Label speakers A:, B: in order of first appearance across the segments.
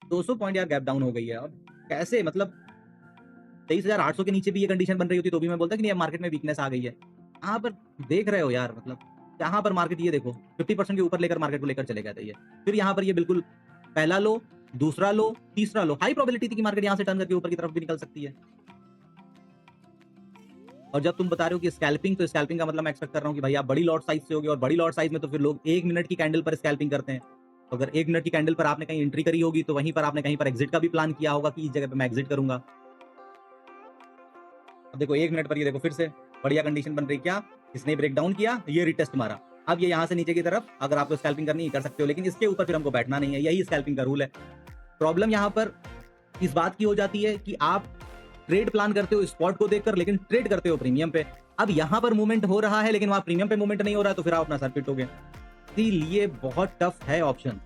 A: 200 point यार gap down हो गई है। अब कैसे, मतलब 23,800 के नीचे भी ये कंडीशन बन रही होती तो भी मैं बोलता कि नहीं, अब मार्केट में वीकनेस आ गई है। यहाँ पर देख रहे हो यार, मतलब यहाँ पर मार्केट ये देखो 50% के ऊपर लेकर मार्केट को लेकर चले गए थे ये। फिर यहाँ पर ये बिल्कुल पहला लो, दूसरा लो, तीसरा लो, हाई प्रोबेबिलिटी थी कि मार्केट यहाँ से टर्न करके ऊपर की तरफ भी निकल सकती है। और जब तुम बता रहे हो कि स्कैल्पिंग, तो स्कैल्पिंग का मतलब मैं एक्सपेक्ट कर रहा हूँ कि भाई आप बड़ी लॉट साइज से होगी, और बड़ी लॉट साइज में तो फिर लोग 1 मिनट की कैंडल पर स्कैल्पिंग करते हैं। तो अगर 1 मिनट की कैंडल पर आपने कहीं एंट्री करी होगी, तो वहीं पर आपने कहीं पर एग्जिट का भी प्लान किया होगा कि इस जगह पे मैं एग्जिट करूंगा। अब देखो 1 मिनट पर ये देखो फिर से बढ़िया कंडीशन बन रही, क्या इसने ब्रेक डाउन किया, ये रिटेस्ट मारा। अब ये यहाँ से नीचे की तरफ अगर आपको स्कैल्पिंग करनी है कर सकते हो, लेकिन इसके ऊपर फिर हमको बैठना नहीं है, यही स्कैल्पिंग का रूल है। प्रॉब्लम यहाँ पर इस बात की हो जाती है कि आप ट्रेड प्लान करते हो स्पॉट को देखकर, लेकिन ट्रेड करते हो प्रीमियम पे। अब यहाँ पर मूवमेंट हो रहा है लेकिन वहां प्रीमियम पे मूवमेंट नहीं हो रहा है, तो फिर आप अपना सर पिटोगे। इसीलिए बहुत टफ है ऑप्शन।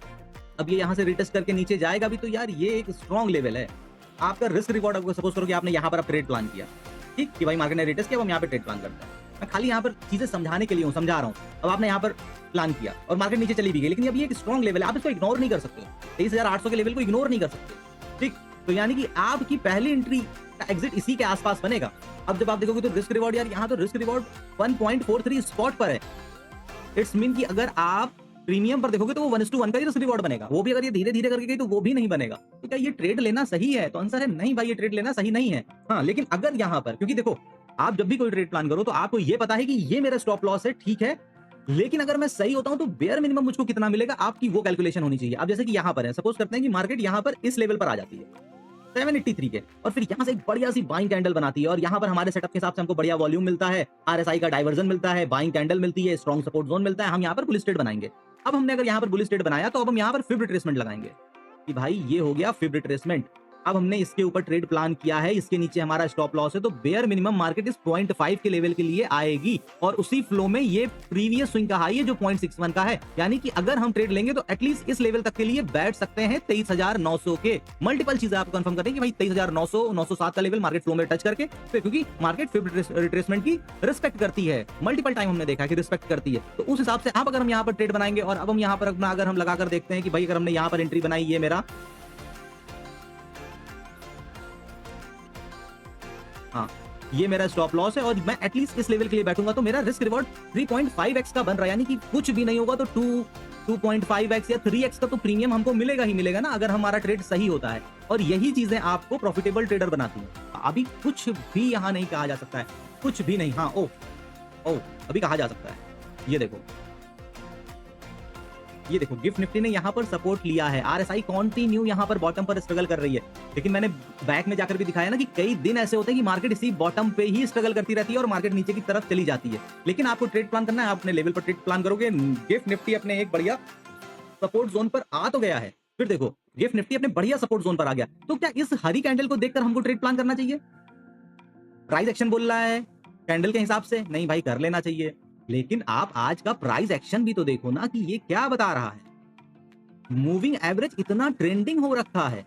A: अब ये यहाँ से रिटेस्ट करके नीचे जाएगा भी, तो यार ये एक स्ट्रॉन्ग लेवल है। आपका रिस्क रिवॉर्ड, आपको सपोज करो कि आपने यहाँ पर आप ट्रेड प्लान किया, ठीक कि भाई मार्केट ने रिटेस्ट किया, अब हम यहाँ पे ट्रेड प्लान करते हैं। मैं खाली यहाँ पर चीजें समझाने के लिए हूँ, समझा रहा हूँ। अब आपने यहाँ पर प्लान किया और मार्केट नीचे चली भी गई, लेकिन अब ये एक स्ट्रॉन्ग लेवल है, आप इसको इग्नोर नहीं कर सकते। 23,800 के लेवल को इग्नोर नहीं कर सकते, ठीक। तो यानी कि आपकी पहली एंट्री का एग्जिट इसी के आसपास बनेगा। अब जब आप देखोगे तो रिस्क रिवॉर्ड, यार यहाँ तो रिस्क रिवॉर्ड 1.43 स्पॉट पर है। इट्स मीन कि अगर आप प्रीमियम पर देखोगे तो वो 1:1 का ही रिस्क रिवॉर्ड बनेगा, वो भी अगर ये धीरे धीरे करके गई तो वो भी नहीं बनेगा। तो क्या ये ट्रेड लेना सही है? तो आंसर है नहीं भाई, ये ट्रेड लेना सही नहीं है। हाँ, लेकिन अगर यहाँ पर, क्योंकि देखो आप जब भी कोई ट्रेड प्लान करो तो आपको ये पता है कि ये मेरा स्टॉप लॉस है, ठीक है, लेकिन अगर मैं सही होता हूं तो बेयर मिनिमम मुझको कितना मिलेगा, आपकी वो कैलकुलेशन होनी चाहिए। अब जैसे कि यहाँ पर है, सपोज करते हैं कि मार्केट यहाँ पर इस लेवल पर आ जाती है 783 के, और फिर यहाँ से एक बढ़िया सी बाइंग कैंडल बनाती है, और यहाँ पर हमारे सेटअप के हिसाब से हमको बढ़िया वॉल्यूम मिलता है, आरएसआई का डाइवर्जन मिलता है, बाइंग कैंडल मिलती है, स्ट्रॉन्ग सपोर्ट जोन मिलता है, हम यहाँ पर बुलिश ट्रेड बनाएंगे। अब हमने अगर यहाँ पर बुलिश ट्रेड बनाया, तो अब हम यहाँ पर फिब रिट्रेसमेंट लगाएंगे कि भाई ये हो गया फिब रिट्रेसमेंट। अब हमने इसके ऊपर ट्रेड प्लान किया है, इसके नीचे हमारा स्टॉप लॉस है, तो बेयर मिनिमम मार्केट इस 0.5 के लेवल के लिए आएगी, और उसी फ्लो में ये प्रीवियस स्विंग का हाई है जो 0.61 का है। यानी कि अगर हम ट्रेड लेंगे तो एटलीस्ट इस लेवल तक के लिए बैठ सकते हैं 23,900 के। मल्टीपल चीजें आपको कंफर्म करते हैं कि भाई 23,900 907 का लेवल मार्केट फ्लो में टच करके, तो क्योंकि मार्केट फिब रिट्रेसमेंट की रिस्पेक्ट करती है, मल्टीपल टाइम हमने देखा कि रिस्पेक्ट करती है, तो उस हिसाब से अब अगर हम यहाँ पर ट्रेड बनाएंगे, और अब हम यहाँ पर अपना अगर हम लगाकर देखते हैं कि भाई अगर हमने यहाँ पर एंट्री बनाई, ये मेरा, हाँ, ये मेरा स्टॉप लॉस है और मैं एटलीस्ट इस लेवल के लिए बैठूंगा, तो मेरा रिस्क रिवॉर्ड 3.5x का बन रहा है। यानी कि कुछ भी नहीं होगा तो 2.5x या 3x का तो प्रीमियम हमको मिलेगा ही मिलेगा ना, अगर हमारा ट्रेड सही होता है। और यही चीजें आपको प्रॉफिटेबल ट्रेडर बनाती हैं। अभी कुछ भी यहाँ नहीं कहा जा सकता है, कुछ भी नहीं। हाँ, ओ अभी कहा जा सकता है, ये देखो, ये देखो गिफ्ट निफ्टी ने यहाँ पर सपोर्ट लिया है, आरएसआई कंटिन्यू यहाँ पर बॉटम पर स्ट्रगल कर रही है, लेकिन मैंने बैक में जाकर भी दिखाया ना कि कई दिन ऐसे होते हैं कि मार्केट इसी बॉटम पे ही स्ट्रगल करती रहती है और मार्केट नीचे की तरफ चली जाती है। लेकिन आपको ट्रेड प्लान करना है, आप अपने लेवल पर ट्रेड प्लान करोगे। गिफ्ट निफ्टी अपने एक बढ़िया सपोर्ट जोन पर आ तो गया है, फिर देखो गिफ्ट निफ्टी अपने बढ़िया सपोर्ट जोन पर आ गया, तो क्या इस हरी कैंडल को देखकर हमको ट्रेड प्लान करना चाहिए? प्राइस एक्शन बोल रहा है कैंडल के हिसाब से, नहीं भाई कर लेना चाहिए, लेकिन आप आज का प्राइस एक्शन भी तो देखो ना कि ये क्या बता रहा है। मूविंग एवरेज इतना ट्रेंडिंग हो रखा है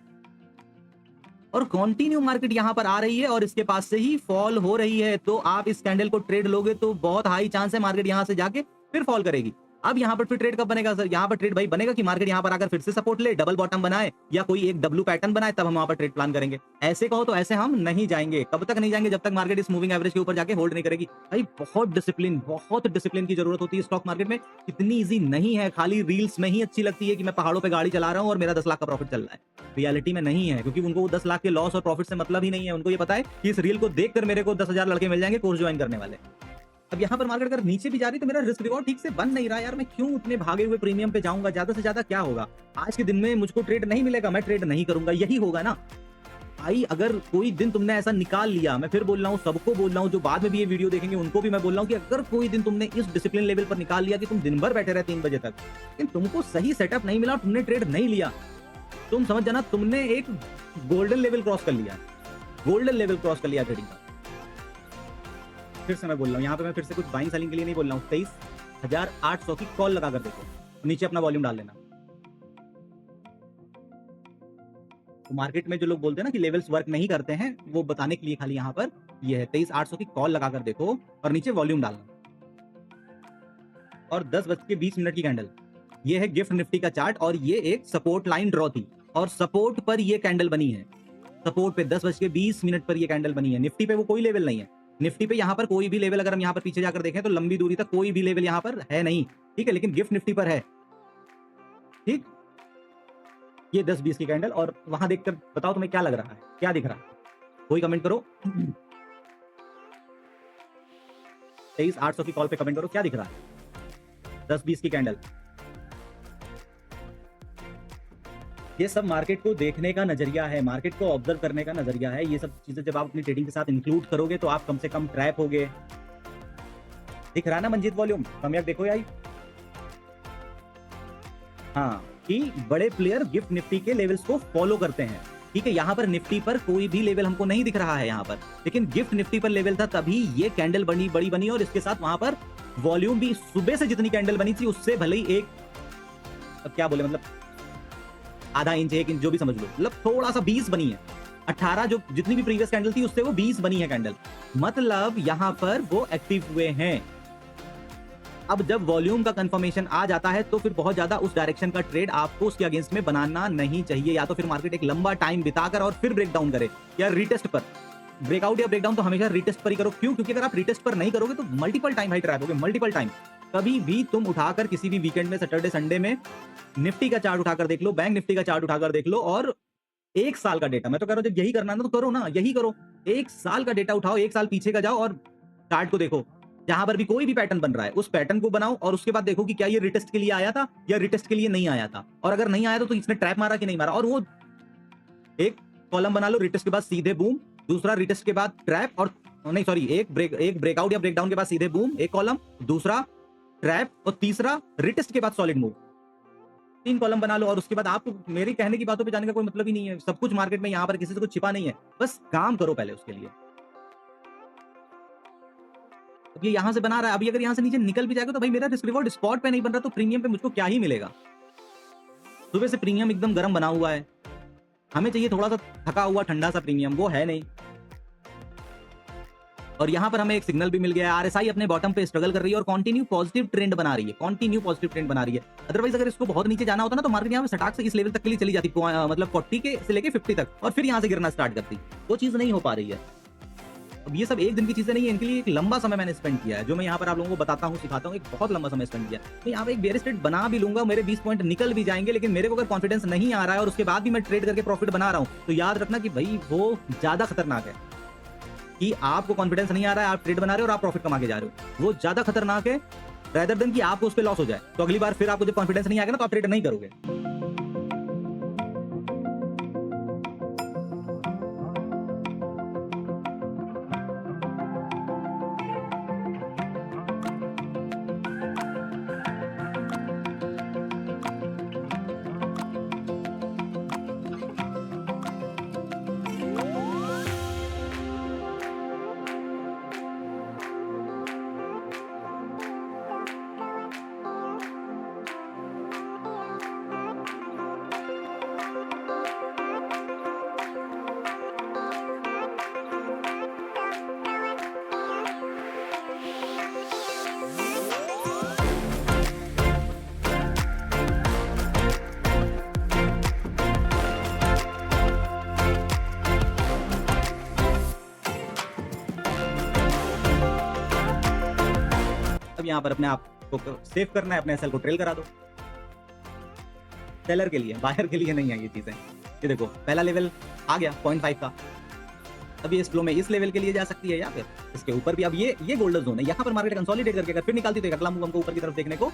A: और कंटिन्यू मार्केट यहां पर आ रही है और इसके पास से ही फॉल हो रही है, तो आप इस कैंडल को ट्रेड लोगे तो बहुत हाई चांस है मार्केट यहां से जाके फिर फॉल करेगी। अब यहां पर फिर ट्रेड कब बनेगा सर? यहां पर ट्रेड भाई बनेगा कि मार्केट यहां पर आकर फिर से सपोर्ट ले, डबल बॉटम बनाए या कोई एक डब्ल्यू पैटर्न बनाए, तब हम वहां पर ट्रेड प्लान करेंगे। ऐसे कहो तो ऐसे हम नहीं जाएंगे। कब तक नहीं जाएंगे? जब तक मार्केट इस मूविंग एवरेज के ऊपर जाके होल्ड नहीं करेगी। भाई बहुत डिसिप्लिन की जरूरत होती है स्टॉक मार्केट में। इतनी ईजी नहीं है, खाली रील्स में ही अच्छी लगती है कि मैं पहाड़ों पे गाड़ी चला रहा हूं और मेरा 10 लाख का प्रॉफिट चल रहा है। रियलिटी में नहीं है, क्योंकि उनको 10 लाख के लॉस और प्रॉफिट से मतलब ही नहीं है। उनको ये पता है कि इस रील को देखकर मेरे को 10,000 लड़के मिल जाएंगे कोर्स ज्वाइन करने वाले। अब यहाँ पर मार्केट अगर नीचे भी जा रही तो मेरा रिस्क रिवॉर्ड ठीक से बन नहीं रहा यार। मैं क्यों उतने भागे हुए प्रीमियम पे जाऊंगा? ज्यादा से ज्यादा क्या होगा? आज के दिन में मुझको ट्रेड नहीं मिलेगा, मैं ट्रेड नहीं करूंगा, यही होगा ना भाई। अगर कोई दिन तुमने ऐसा निकाल लिया, मैं फिर बोल रहा हूँ, सबको बोल रहा हूँ, जो बाद में भी ये वीडियो देखेंगे उनको भी मैं बोल रहा हूँ कि अगर कोई दिन तुमने इस डिसिप्लिन लेवल पर निकाल लिया कि तुम दिन भर बैठे रहे 3 बजे तक, लेकिन तुमको सही सेटअप नहीं मिला, तुमने ट्रेड नहीं लिया, तुम समझ जाना तुमने एक गोल्डन लेवल क्रॉस कर लिया, गोल्डन लेवल क्रॉस कर लिया ट्रेडिंग का। फिर से मैं बोल रहा हूँ, यहाँ पे मैं फिर से कुछ बाइंग सेलिंग के लिए नहीं बोल रहा हूँ। 23,800 की कॉल लगा कर देखो, नीचे अपना वॉल्यूम डाल लेना। तो मार्केट में जो लोग बोलते हैं ना कि लेवल्स वर्क नहीं करते हैं, वो बताने के लिए खाली यहाँ पर ये है 23,800 की कॉल लगा कर देखो और नीचे वॉल्यूम डालना। और 10:20 की कैंडल, ये है गिफ्ट निफ्टी का चार्ट और ये एक सपोर्ट लाइन ड्रॉ थी और सपोर्ट पर ये कैंडल बनी है, सपोर्ट पे 10:20 पर ये कैंडल बनी है। निफ्टी पे वो कोई लेवल नहीं है, निफ्टी पे यहाँ पर कोई भी लेवल अगर हम यहाँ पर पीछे जाकर देखें तो लंबी दूरी तक कोई भी लेवल यहाँ पर है नहीं, ठीक है, लेकिन गिफ्ट निफ्टी पर है, ठीक। ये 10-20 की कैंडल, और वहां देखकर बताओ तुम्हें क्या लग रहा है, क्या दिख रहा है, कोई कमेंट करो। 23,800 की कॉल पे कमेंट करो, क्या दिख रहा है 10-20 की कैंडल। ये सब मार्केट को देखने का नजरिया है, मार्केट को ऑब्जर्व करने का नजरिया है। ये सब चीजें जब आप अपनी ट्रेडिंग के साथ इंक्लूड करोगे तो आप कम से कम ट्रैप होगे। दिख रहा है ना मंजीत वॉल्यूम, सम्यक देखो यार। हाँ, कि बड़े प्लेयर गिफ्ट निफ्टी के लेवल्स को फॉलो करते हैं, ठीक है। यहाँ पर निफ्टी पर कोई भी लेवल हमको नहीं दिख रहा है यहाँ पर, लेकिन गिफ्ट निफ्टी पर लेवल था, तभी ये कैंडल बड़ी बनी, और इसके साथ वहां पर वॉल्यूम भी सुबह से जितनी कैंडल बनी थी उससे भले ही एक, अब क्या बोले, मतलब आधा इंच 1 इंच जो भी समझ लो, मतलब थोड़ा सा 20 बनी है। 18 जो जितनी भी प्रीवियस कैंडल थी उससे वो 20 बनी है कैंडल, मतलब यहां पर वो एक्टिव हुए हैं। अब जब वॉल्यूम का कंफर्मेशन आ जाता है तो फिर बहुत ज्यादा उस डायरेक्शन का ट्रेड आपको उसके अगेंस्ट में बनाना नहीं चाहिए, या तो फिर मार्केट एक लंबा टाइम बिताकर और फिर ब्रेकडाउन करे, या रिटेस्ट पर। ब्रेकआउट या ब्रेकडाउन तो हमेशा रिटेस्ट पर ही करो, क्यों? क्योंकि अगर आप रिटेस्ट पर नहीं करोगे तो मल्टीपल टाइम हाई ट्रैप होगे, मल्टीपल टाइम। कभी भी तुम उठाकर किसी भी वीकेंड में, सैटरडे संडे में निफ्टी का चार्ट उठाकर देख लो, बैंक निफ्टी का चार्ट उठाकर देख लो, और 1 साल का डेटा, मैं तो कह रहा हूं जब यही करना है तो करो ना, यही करो। 1 साल का डेटा उठाओ, 1 साल पीछे का जाओ और चार्ट को देखो, जहां पर भी कोई भी पैटर्न बन रहा है उस पैटर्न को बनाओ, और उसके बाद देखो कि क्या ये रिटेस्ट के लिए आया था या रिटेस्ट के लिए नहीं आया था, और अगर नहीं आया तो इसने ट्रैप मारा कि नहीं मारा। और वो एक कॉलम बना लो, रिटेस्ट के बाद सीधे बूम, दूसरा रिटेस्ट के बाद ट्रैप, और नहीं सॉरी, एक ब्रेकआउट या ब्रेकडाउन के बाद सीधे बूम, एक कॉलम, दूसरा ट्रैप, और तीसरा रिटेस्ट के बाद सॉलिड मूव। 3 कॉलम बना लो, और उसके बाद आपको मेरे कहने की बातों पे जाने का कोई मतलब ही नहीं है। सब कुछ मार्केट में यहाँ पर किसी से कुछ छिपा नहीं है, बस काम करो पहले उसके लिए। अब ये यहाँ से बना रहा है, अभी अगर यहाँ से नीचे निकल भी जाएगा तो भाई मेरा रिस्क रिवॉर्ड स्पॉट पे नहीं बन रहा, तो प्रीमियम पे मुझको क्या ही मिलेगा। सुबह से प्रीमियम एकदम गर्म बना हुआ है, हमें चाहिए थोड़ा सा थका हुआ ठंडा सा प्रीमियम, वो है नहीं। और यहाँ पर हमें एक सिग्नल भी मिल गया है, आरएसआई अपने बॉटम पे स्ट्रगल कर रही है और कंटिन्यू पॉजिटिव ट्रेंड बना रही है, कंटिन्यू पॉजिटिव ट्रेंड बना रही है। अदरवाइज अगर इसको बहुत नीचे जाना होता ना तो मार्केट यहाँ पे सटाक से इस लेवल तक के लिए चली जाती, मतलब 40 के से लेके 50 तक, और फिर यहाँ से गिरना स्टार्ट करती। वो चीज नहीं हो पा रही है। अब ये सब एक दिन की चीजें नहीं है, इनके लिए एक लंबा समय मैंने स्पेंड किया है, जो मैं यहाँ पर आप लोगों को बताता हूँ, सिखाता हूँ, एक बहुत लंबा समय स्पेंड किया। तो यहाँ पे एक बेयर स्ट्रेट बना भी लूंगा, मेरे 20 पॉइंट निकल भी जाएंगे, लेकिन मेरे को अगर कॉन्फिडेंस नहीं आ रहा है और उसके बाद भी मैं ट्रेड करके प्रॉफिट बना रहा हूँ, तो याद रखना कि भाई वो ज्यादा खतरनाक है। कि आपको कॉन्फिडेंस नहीं आ रहा है, आप ट्रेड बना रहे हो और आप प्रॉफिट कमा के जा रहे हो, वो ज्यादा खतरनाक है रेदर देन कि आपको उस पर लॉस हो जाए। तो अगली बार फिर आपको जब कॉन्फिडेंस नहीं आएगा ना तो आप ट्रेड नहीं करोगे। अब यहाँ पर अपने आप को सेव करना है, अपने एसएल को ट्रेल करा दो। सेलर के लिए, बायर के लिए नहीं है ये चीजें। ये देखो पहला लेवल आ गया 0.5 का, अब ये स्लो में इस लेवल के लिए जा सकती है, या फिर इसके ऊपर भी। अब ये गोल्डन जोन है, यहाँ पर मार्केट कंसोलिडेट करके अगर फिर निकालती तो एक अगला मूव हमको ऊपर की तरफ देखने को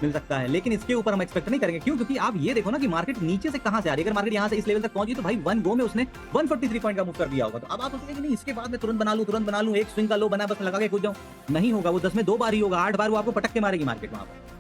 A: मिल सकता है, लेकिन इसके ऊपर हम एक्सपेक्ट नहीं करेंगे। क्यों? क्योंकि आप ये देखो ना कि मार्केट नीचे से कहां से आ रही है। अगर मार्केट यहाँ से इस लेवल तक पहुंची तो भाई 1 गो में उसने 143 पॉइंट का मूव कर दिया होगा। तो अब आप सोचेंगे कि नहीं इसके बाद में तुरंत बना लूं, एक स्विंग का लो बना बस लगा के कूद जाऊं, नहीं होगा। वो 10 में 2 बार ही होगा, 8 बार वो आपको पटक के मारेगी मार्केट वहां पर।